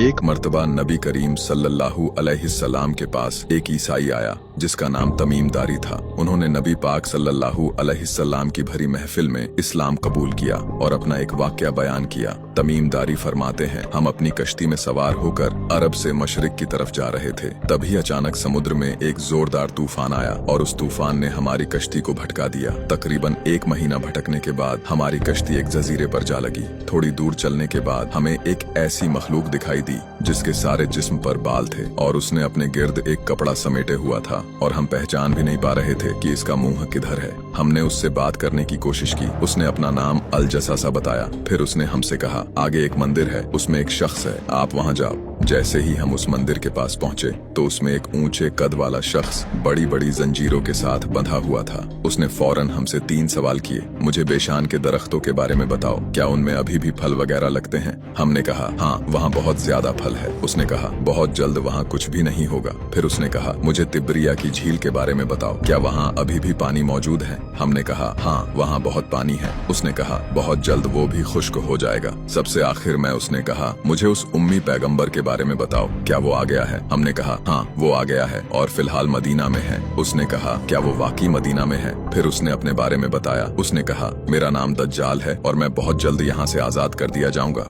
एक मर्तबा नबी करीम सल्लल्लाहु अलैहि सल्लाम के पास एक ईसाई आया जिसका नाम तमीम दारी था। उन्होंने नबी पाक सल्लल्लाहु अलैहि सल्लाम की भरी महफिल में इस्लाम कबूल किया और अपना एक वाकया बयान किया। तमीम दारी फरमाते हैं, हम अपनी कश्ती में सवार होकर अरब से मशरिक की तरफ जा रहे थे। तभी अचानक समुद्र में एक जोरदार तूफान आया और उस तूफान ने हमारी कश्ती को भटका दिया। तकरीबन 1 महीना भटकने के बाद हमारी कश्ती एक जजीरे पर जा लगी। थोड़ी दूर चलने के बाद हमें एक ऐसी मखलूक दिखाई दी जिसके सारे जिस्म पर बाल थे और उसने अपने गिर्द एक कपड़ा समेटे हुआ था और हम पहचान भी नहीं पा रहे थे कि इसका मुंह किधर है। हमने उससे बात करने की कोशिश की। उसने अपना नाम अल जसासा बताया। फिर उसने हमसे कहा, आगे एक मंदिर है, उसमें एक शख्स है, आप वहाँ जाओ। जैसे ही हम उस मंदिर के पास पहुँचे तो उसमें एक ऊंचे कद वाला शख्स बड़ी बड़ी जंजीरों के साथ बंधा हुआ था। उसने फौरन हमसे 3 सवाल किए। मुझे बेशान के दरख्तों के बारे में बताओ, क्या उनमें अभी भी फल वगैरह लगते हैं? हमने कहा, हाँ, वहाँ बहुत ज्यादा फल है। उसने कहा, बहुत जल्द वहाँ कुछ भी नहीं होगा। फिर उसने कहा, मुझे तिब्रिया की झील के बारे में बताओ, क्या वहाँ अभी भी पानी मौजूद है? हमने कहा, हाँ, वहाँ बहुत पानी है। उसने कहा, बहुत जल्द वो भी खुश्क हो जाएगा। सबसे आखिर में उसने कहा, मुझे उस उम्मी पैगंबर के बारे में बताओ, क्या वो आ गया है? हमने कहा, हाँ, वो आ गया है और फिलहाल मदीना में है। उसने कहा, क्या वो वाकई मदीना में है? फिर उसने अपने बारे में बताया। उसने कहा, मेरा नाम दज्जाल है और मैं बहुत जल्द यहाँ से आजाद कर दिया जाऊंगा।